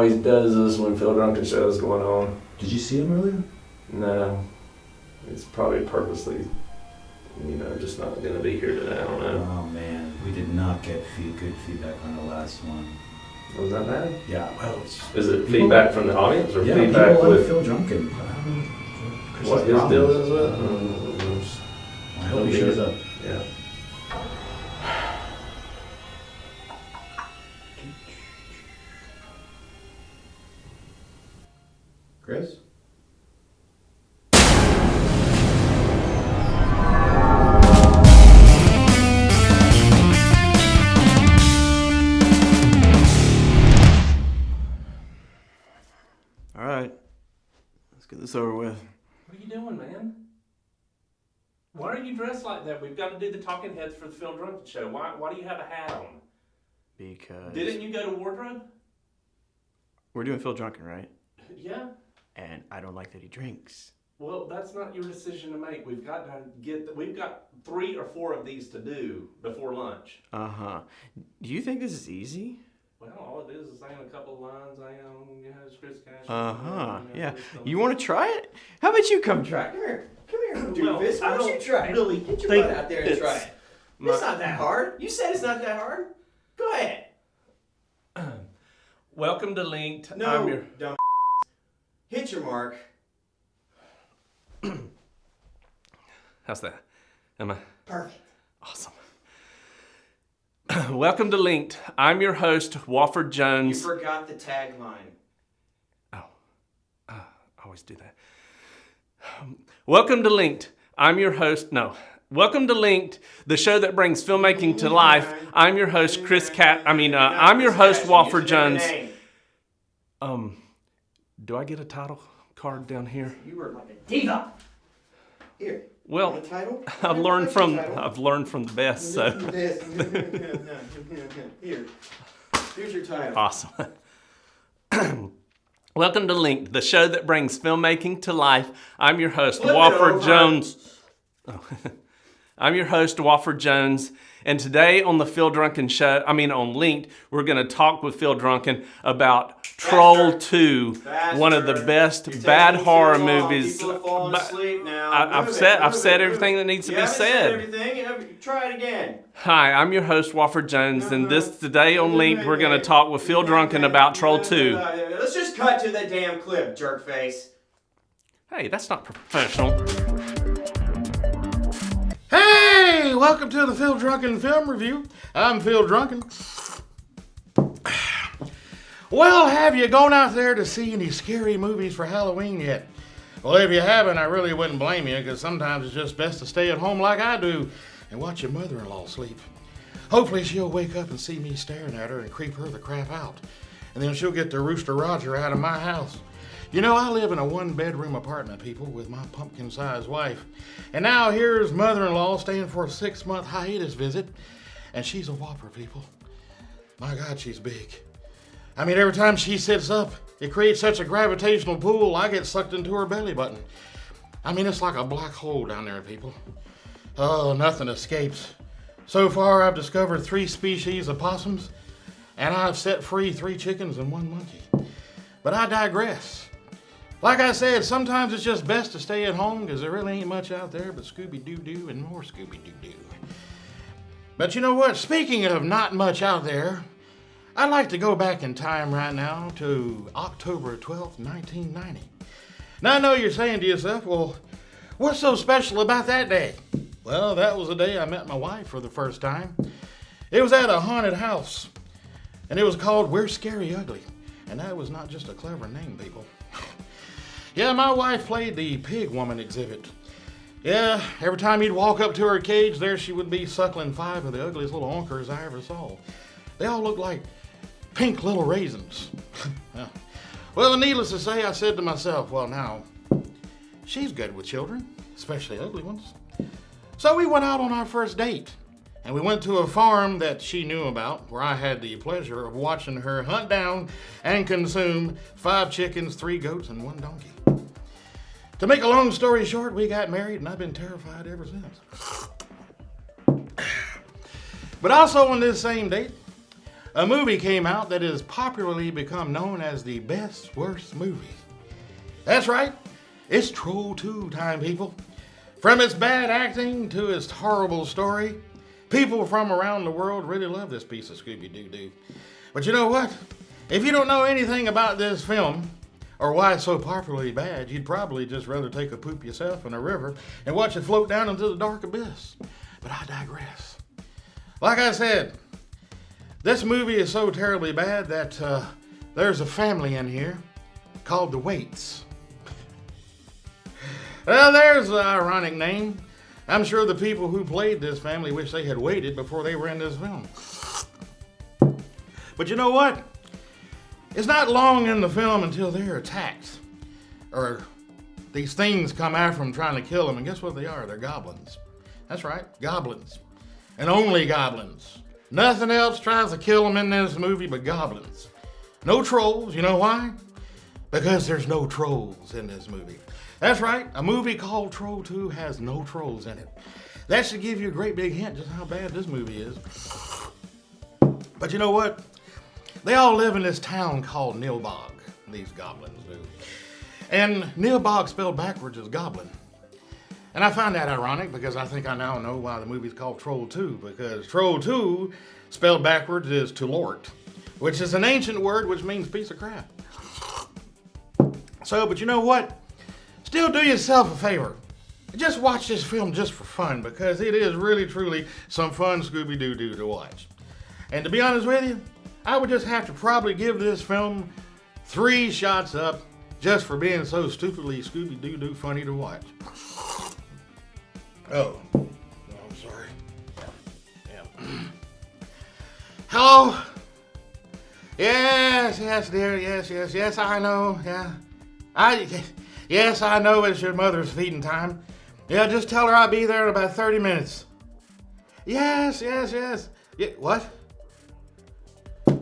always does this when Phil Drunkin show is going on. Did you see him earlier? No. It's probably purposely, just not going to be here today. I don't know. Oh man, we did not get good feedback on the last one. Was that bad? Yeah, well, is it feedback from the audience or feedback people with like Phil Drunkin? What his deal is with? I hope he shows up. Yeah. Chris? All right, let's get this over with. What are you doing, man? Why are you dressed like that? We've got to do the talking heads for the Phil Drunkin show. Why do you have a hat on? Because... Didn't you go to wardrobe? We're doing Phil Drunkin, right? Yeah. And I don't like that he drinks. Well, that's not your decision to make. We've got 3 or 4 of these to do before lunch. Uh-huh. Do you think this is easy? Well, all it is saying a couple of lines. It's Chris Cash. Uh-huh, yeah. You want to try it? How about you come try it? Come here, doofus. Why don't you try it? Really Get your butt out there and try it. It's not that hard. You said it's not that hard. Go ahead. Welcome to Linked. No, dumb. Hit your mark. How's that? Am I? Perfect. Awesome. Welcome to Linked. I'm your host, Wofford You Jones. forgot the tagline. I always do that. Welcome to Linked. I'm your host. No. Welcome to Linked, the show that brings filmmaking to life. I'm your host, I'm your host, Wofford Jones. Do I get a title card down here? You were like a diva. Here. Well, Want a title? I've learned from the best. So Here. Here's your title. awesome. Welcome to Linked, the show that brings filmmaking to life. I'm your host, Flip it Wofford over. Jones. I'm your host, Wofford Jones, and today on the Phil Drunkin show, on Linked, we're going to talk with Phil Drunkin about Troll 2, one of the best bad horror movies. People are falling asleep now. I've said everything that needs to be said. Everything. Try it again. Hi, I'm your host, Wofford Jones, and today on Linked, we're going to talk with Phil Drunkin about Troll 2. Let's just cut to the damn clip, jerkface. Hey, that's not professional. Hey, welcome to the Phil Drunkin Film Review. I'm Phil Drunkin. Well, have you gone out there to see any scary movies for Halloween yet? Well, if you haven't, I really wouldn't blame you, because sometimes it's just best to stay at home like I do and watch your mother-in-law sleep. Hopefully she'll wake up and see me staring at her and creep her the crap out. And then she'll get the Rooster Roger out of my house. You know, I live in a 1-bedroom apartment, people, with my pumpkin-sized wife. And now here's mother-in-law staying for a 6-month hiatus visit. And she's a whopper, people. My God, she's big. Every time she sits up, it creates such a gravitational pull, I get sucked into her belly button. It's like a black hole down there, people. Oh, nothing escapes. So far, I've discovered 3 species of possums, and I've set free 3 chickens and 1 monkey. But I digress. Like I said, sometimes it's just best to stay at home because there really ain't much out there but Scooby-Doo-Doo and more Scooby-Doo-Doo. But you know what? Speaking of not much out there, I'd like to go back in time right now to October 12th, 1990. Now I know you're saying to yourself, well, what's so special about that day? Well, that was the day I met my wife for the first time. It was at a haunted house, and it was called We're Scary Ugly. And that was not just a clever name, people. Yeah, my wife played the pig woman exhibit. Yeah, every time you'd walk up to her cage, there she would be suckling 5 of the ugliest little onkers I ever saw. They all looked like pink little raisins. Well, needless to say, I said to myself, well, now, she's good with children, especially ugly ones. So we went out on our first date, and we went to a farm that she knew about, where I had the pleasure of watching her hunt down and consume 5 chickens, 3 goats, and 1 donkey. To make a long story short, we got married, and I've been terrified ever since. But also on this same date, a movie came out that has popularly become known as the best worst movie. That's right, it's Troll 2 time, people. From its bad acting to its horrible story, people from around the world really love this piece of Scooby-Doo-Doo. But you know what? If you don't know anything about this film, or why it's so popularly bad, you'd probably just rather take a poop yourself in a river and watch it float down into the dark abyss. But I digress. Like I said, this movie is so terribly bad that there's a family in here called the Waits. Well, there's an ironic name. I'm sure the people who played this family wish they had waited before they were in this film. But you know what? It's not long in the film until they're attacked. Or these things come after them trying to kill them, and guess what they are? They're goblins. That's right, goblins. And only goblins. Nothing else tries to kill them in this movie but goblins. No trolls. You know why? Because there's no trolls in this movie. That's right, a movie called Troll 2 has no trolls in it. That should give you a great big hint just how bad this movie is. But you know what? They all live in this town called Nilbog, these goblins do. And Nilbog spelled backwards is goblin. And I find that ironic because I think I now know why the movie's called Troll 2, because Troll 2 spelled backwards is to lort, which is an ancient word which means piece of crap. So, but you know what? Still do yourself a favor. Just watch this film just for fun, because it is really, truly some fun Scooby-Doo-Doo to watch. And to be honest with you, I would just have to probably give this film 3 shots up just for being so stupidly Scooby-Doo-Doo funny to watch. Oh, no, I'm sorry. Yeah. Hello? Yes, dear, yes, I know, yeah. Yes, I know it's your mother's feeding time. Yeah, just tell her I'll be there in about 30 minutes. Yes. Yeah, what?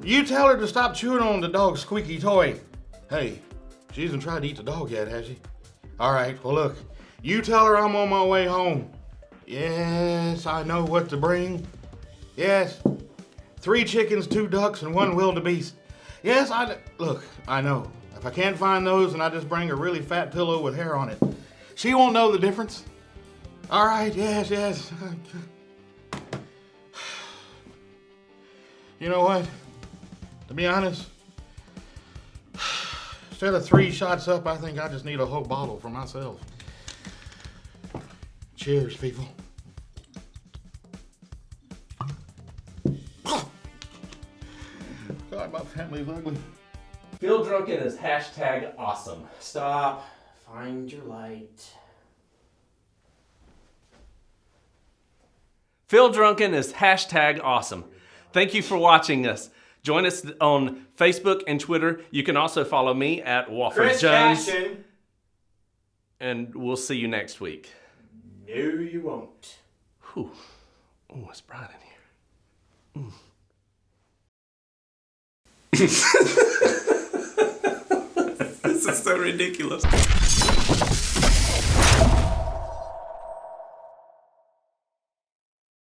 You tell her to stop chewing on the dog's squeaky toy. Hey, she hasn't tried to eat the dog yet, has she? All right, well, look. You tell her I'm on my way home. Yes, I know what to bring. Yes. 3 chickens, 2 ducks, and 1 wildebeest. Yes, look, I know. If I can't find those, then I just bring a really fat pillow with hair on it. She won't know the difference. All right, yes. You know what? To be honest, instead of 3 shots up, I think I just need a whole bottle for myself. Cheers, people. God, my family's ugly. Phil Drunkin is #awesome. Stop. Find your light. Phil Drunkin is #awesome. Thank you for watching us. Join us on Facebook and Twitter. You can also follow me at Wofford Chris Jones. Cashin. And we'll see you next week. No, you won't. Whew. Oh, it's bright in here. This is so ridiculous.